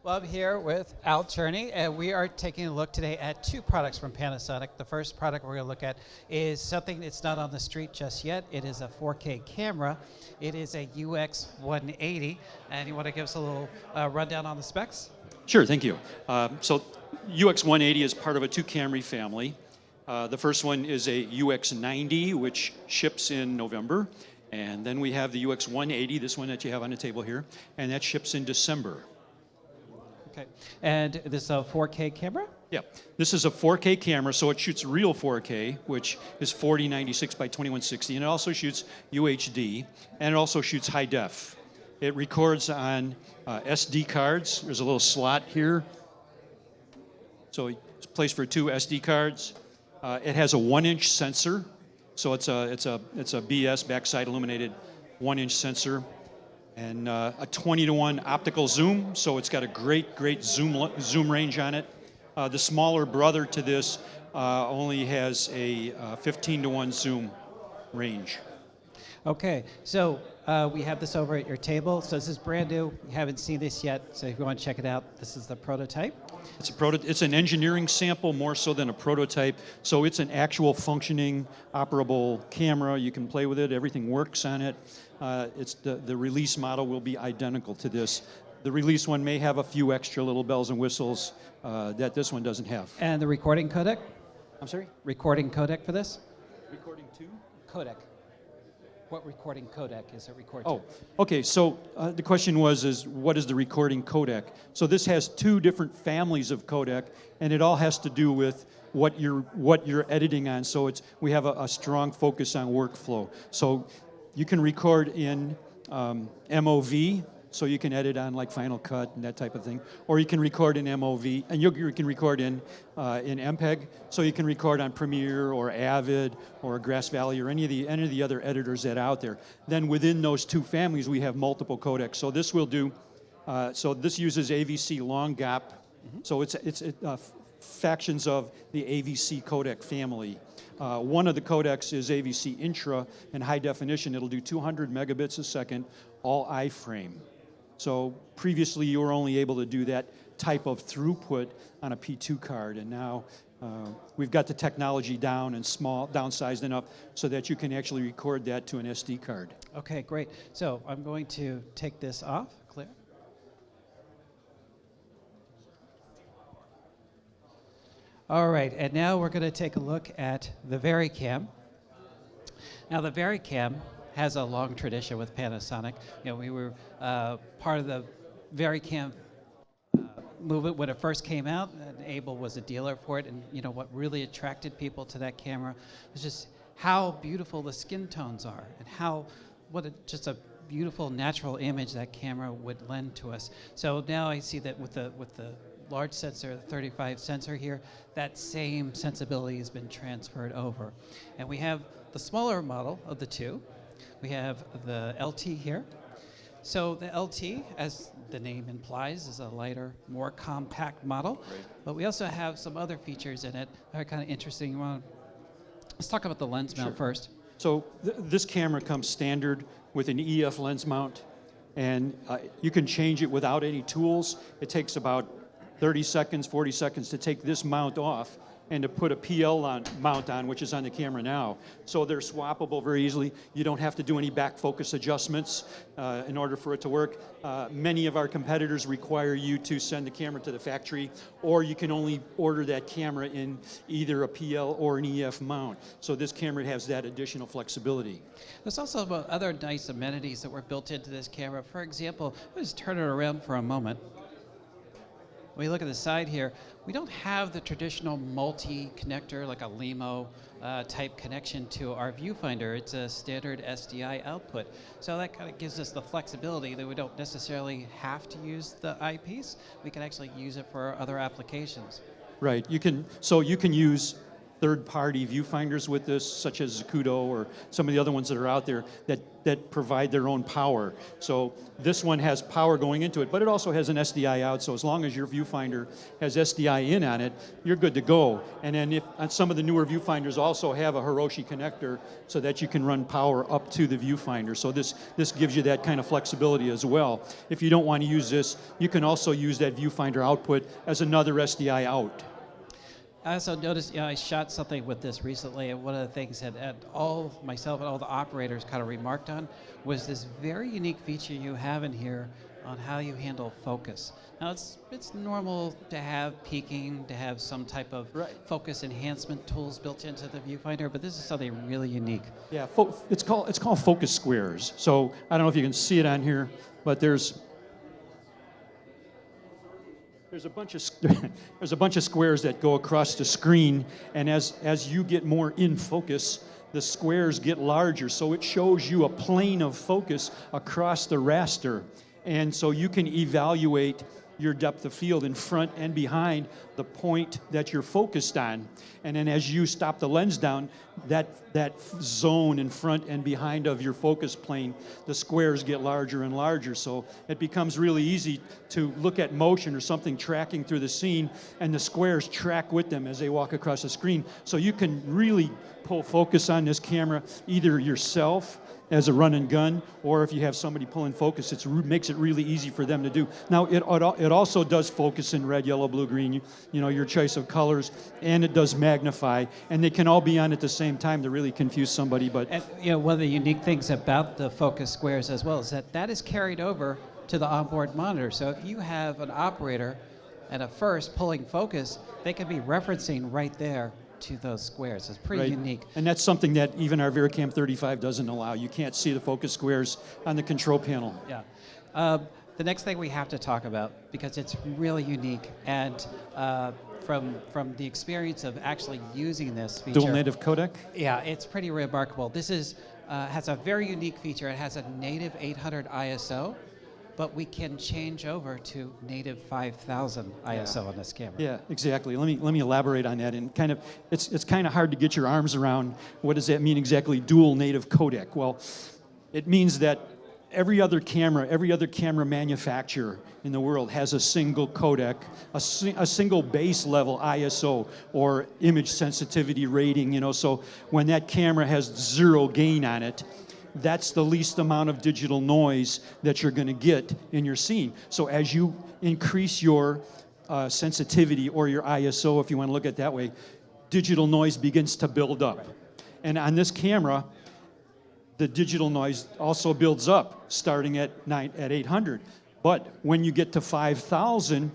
Well, I'm here with Al Cherne, and we are taking a look today at two products from Panasonic. The first product we're going to look at is something that's not on the street just yet. It is a 4K camera. It is a UX180, and you want to give us a little rundown on the specs? Sure, thank you. So UX180 is part of a two-camera family. The first one is a UX90, which ships in November. And then we have the UX180, this one that you have on the table here, and that ships in December. Okay, and this is a 4K camera? Yeah, this is a 4K camera, so it shoots real 4K, which is 4096 by 2160, and it also shoots UHD, and it also shoots high def. It records on SD cards. There's a little slot here, so it's a place for two SD cards. It has a 1-inch sensor, so it's a BS backside illuminated 1-inch sensor. And a 20-to-1 optical zoom, so it's got a great zoom range on it. The smaller brother to this only has a 15-to-1 zoom range. Okay, so we have this over at your table. So this is brand new. You haven't seen this yet, so if you want to check it out, this is the prototype. It's an engineering sample more so than a prototype. So it's an actual functioning, operable camera. You can play with it. Everything works on it. It's the release model will be identical to this. The release one may have a few extra little bells and whistles that this one doesn't have. And the recording codec? I'm sorry? Recording codec for this? Recording to? Codec. What recording codec is it recorded to? Okay, so the question is what is the recording codec? So this has two different families of codec, and it all has to do with what you're editing on. So we have a strong focus on workflow. So you can record in MOV, so you can edit on like Final Cut and that type of thing, or you can record in MOV, and you can record in MPEG, so you can record on Premiere or Avid or Grass Valley or any of the other editors that are out there. Then within those two families, we have multiple codecs. So this will do. So this uses AVC long gap. Mm-hmm. So it's factions of the AVC codec family. One of the codecs is AVC Intra and high definition. It'll do 200 megabits a second, all iframe. So previously you were only able to do that type of throughput on a P2 card, and now we've got the technology down and downsized enough so that you can actually record that to an SD card. Okay, great. So I'm going to take this off. Clear. All right, and now we're going to take a look at the VariCam. Now the VariCam has a long tradition with Panasonic. You know, we were part of the VariCam movement when it first came out, and Abel was a dealer for it. And you know what really attracted people to that camera was just how beautiful the skin tones are, and just a beautiful natural image that camera would lend to us. So now I see that with the large sensor, the 35 sensor here, that same sensibility has been transferred over. And we have the smaller model of the two. We have the LT here. So the LT, as the name implies, is a lighter, more compact model. Great. But we also have some other features in it that are kind of interesting. Let's talk about the lens mount first. So this camera comes standard with an EF lens mount, and you can change it without any tools. It takes about 30 seconds, 40 seconds to take this mount off and to put a PL mount on, which is on the camera now. So they're swappable very easily. You don't have to do any back focus adjustments in order for it to work. Many of our competitors require you to send the camera to the factory, or you can only order that camera in either a PL or an EF mount. So this camera has that additional flexibility. There's also other nice amenities that were built into this camera. For example, let's turn it around for a moment. When you look at the side here, we don't have the traditional multi-connector like a LEMO type connection to our viewfinder. It's a standard SDI output. So that kind of gives us the flexibility that we don't necessarily have to use the eyepiece. We can actually use it for other applications. Right. You can use third-party viewfinders with this, such as Zacuto or some of the other ones that are out there that provide their own power. So this one has power going into it, but it also has an SDI out, so as long as your viewfinder has SDI in on it, you're good to go. And then if some of the newer viewfinders also have a Hiroshi connector so that you can run power up to the viewfinder. So this gives you that kind of flexibility as well. If you don't want to use this, you can also use that viewfinder output as another SDI out. I also noticed, I shot something with this recently, and one of the things that myself and all the operators kind of remarked on was this very unique feature you have in here on how you handle focus. Now, it's normal to have peaking, to have some type of focus enhancement tools built into the viewfinder, but this is something really unique. Yeah, it's called focus squares. So I don't know if you can see it on here, but there's a bunch of squares that go across the screen, and as you get more in focus, the squares get larger, so it shows you a plane of focus across the raster, and so you can evaluate your depth of field in front and behind the point that you're focused on. And then as you stop the lens down, that zone in front and behind of your focus plane, the squares get larger and larger. So it becomes really easy to look at motion or something tracking through the scene, and the squares track with them as they walk across the screen. So you can really pull focus on this camera, either yourself as a run and gun, or if you have somebody pulling focus, it makes it really easy for them to do. Now, it also does focus in red, yellow, blue, green, your choice of colors, and it does magnify, and they can all be on at the same time to really confuse somebody. But and, one of the unique things about the focus squares as well is that is carried over to the onboard monitor. So if you have an operator and a first pulling focus, they can be referencing right there to those squares. It's pretty unique. And that's something that even our VariCam 35 doesn't allow. You can't see the focus squares on the control panel. Yeah. The next thing we have to talk about, because it's really unique, and from the experience of actually using this feature. Dual native codec? Yeah, it's pretty remarkable. This has a very unique feature. It has a native 800 ISO, but we can change over to native 5000 ISO on this camera. Yeah, exactly. Let me elaborate on that. And it's kind of hard to get your arms around what does that mean exactly, dual native codec. Well, it means that every other camera manufacturer in the world has a single codec, a single base level ISO or image sensitivity rating. So when that camera has 0 gain on it, that's the least amount of digital noise that you're going to get in your scene. So as you increase your sensitivity or your ISO, if you want to look at it that way, digital noise begins to build up. And on this camera, the digital noise also builds up, starting at 800. But when you get to 5000,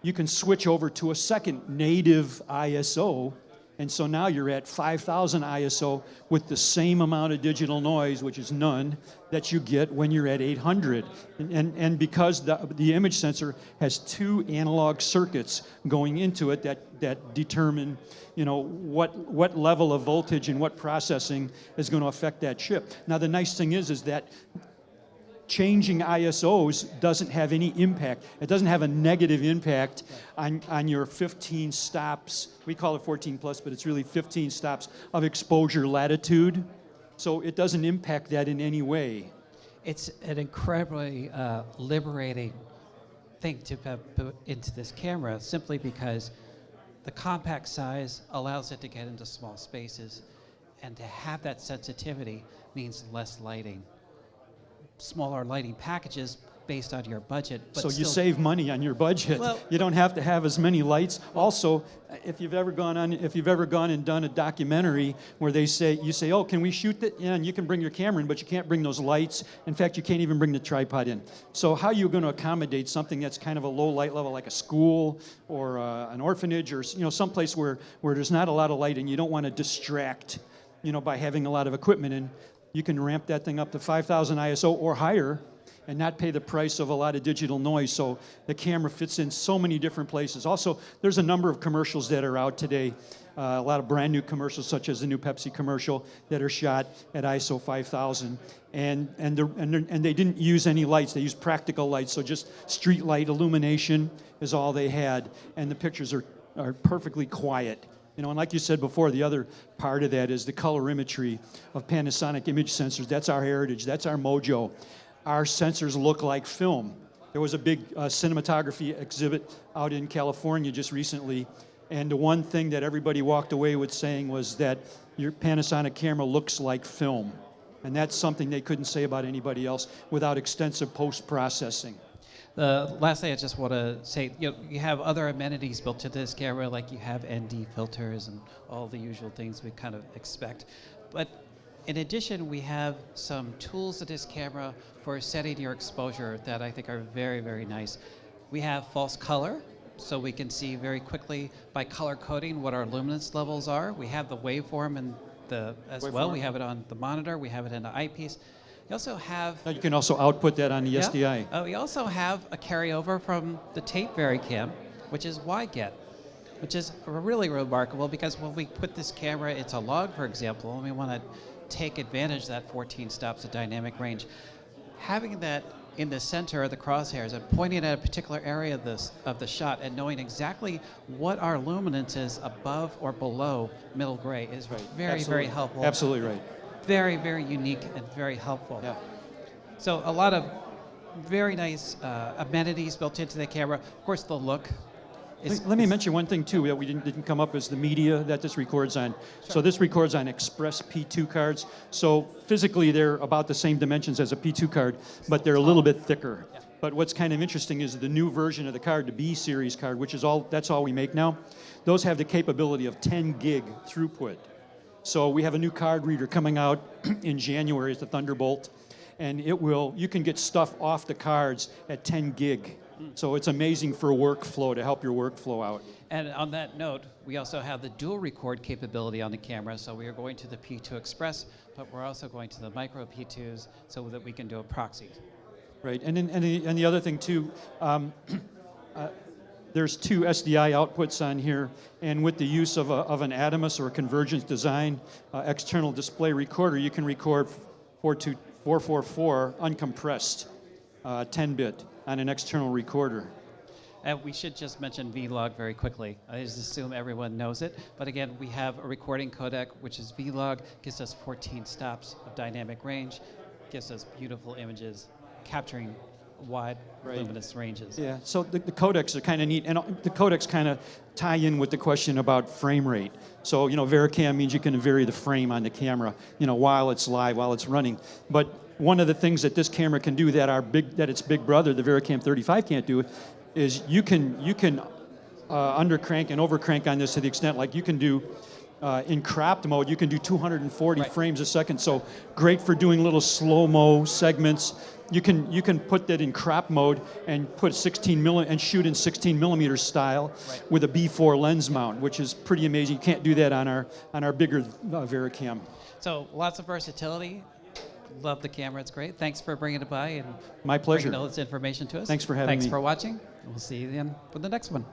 you can switch over to a second native ISO. And so now you're at 5000 ISO with the same amount of digital noise, which is none, that you get when you're at 800. And because the image sensor has 2 analog circuits going into it that determine what level of voltage and what processing is going to affect that chip. Now the nice thing is that changing ISOs doesn't have any impact. It doesn't have a negative impact on your 15 stops. We call it 14 plus, but it's really 15 stops of exposure latitude. So it doesn't impact that in any way. It's an incredibly liberating thing to put into this camera, simply because the compact size allows it to get into small spaces, and to have that sensitivity means less lighting. Smaller lighting packages based on your budget. But so you save money on your budget. Well, you don't have to have as many lights. Also, if you've ever gone and done a documentary where you say, oh, can we shoot that? Yeah, and you can bring your camera in, but you can't bring those lights. In fact, you can't even bring the tripod in. So how are you going to accommodate something that's kind of a low light level, like a school or an orphanage, or someplace where there's not a lot of light and you don't want to distract, by having a lot of equipment in? You can ramp that thing up to 5000 ISO or higher and not pay the price of a lot of digital noise. So the camera fits in so many different places. Also, there's a number of commercials that are out today, a lot of brand new commercials, such as the new Pepsi commercial, that are shot at ISO 5000. And they didn't use any lights. They used practical lights, so just street light illumination is all they had. And the pictures are perfectly quiet. You know, and like you said before, the other part of that is the colorimetry of Panasonic image sensors. That's our heritage. That's our mojo. Our sensors look like film. There was a big cinematography exhibit out in California just recently, and the one thing that everybody walked away with saying was that your Panasonic camera looks like film. And that's something they couldn't say about anybody else without extensive post-processing. The last thing I just want to say, you have other amenities built into this camera, like you have ND filters and all the usual things we kind of expect. But in addition, we have some tools in this camera for setting your exposure that I think are very, very nice. We have false color, so we can see very quickly by color coding what our luminance levels are. We have the waveform and as well. We have it on the monitor. We have it in the eyepiece. You also have... Now you can also output that on the SDI. We also have a carryover from the tape VariCam, which is YGet, which is really remarkable because when we put this camera into log, for example, and we want to take advantage of that 14 stops of dynamic range, having that in the center of the crosshairs and pointing at a particular area of the shot and knowing exactly what our luminance is above or below middle gray is very, very helpful. Absolutely right. Very, very unique and very helpful. Yeah. So a lot of very nice amenities built into the camera. Of course, the look. Let me mention one thing too that we didn't come up is the media that this records on. Sure. So this records on Express P2 cards. So physically they're about the same dimensions as a P2 card, but they're a little bit thicker. Yeah. But what's kind of interesting is the new version of the card, the B series card, which is that's all we make now. Those have the capability of 10 gig throughput. So we have a new card reader coming out in January. It's the Thunderbolt, and you can get stuff off the cards at 10 gig. So it's amazing for workflow, to help your workflow out. And on that note, we also have the dual record capability on the camera. So we are going to the P2 Express, but we're also going to the micro P2s so that we can do a proxy. Right, and the other thing too, there's 2 SDI outputs on here, and with the use of an Adamus or a convergence design external display recorder, you can record 444 uncompressed 10-bit on an external recorder. And we should just mention Vlog very quickly. I just assume everyone knows it. But again, we have a recording codec, which is Vlog, gives us 14 stops of dynamic range, gives us beautiful images, capturing wide luminous ranges. Yeah, so the codecs are kind of neat, and the codecs kind of tie in with the question about frame rate. So, VariCam means you can vary the frame on the camera, while it's live, while it's running. But one of the things that this camera can do that its big brother, the VariCam 35, can't do, is you can undercrank and overcrank on this to the extent like you can do in cropped mode, you can do 240 frames a second. So great for doing little slow-mo segments. You can put that in crop mode and put 16 and shoot in 16 millimeter style with a B4 lens mount, which is pretty amazing. You can't do that on our bigger VariCam. So lots of versatility. Love the camera. It's great. Thanks for bringing it by and my pleasure. Bringing all this information to us. Thanks for having me. Thanks for watching. We'll see you then for the next one.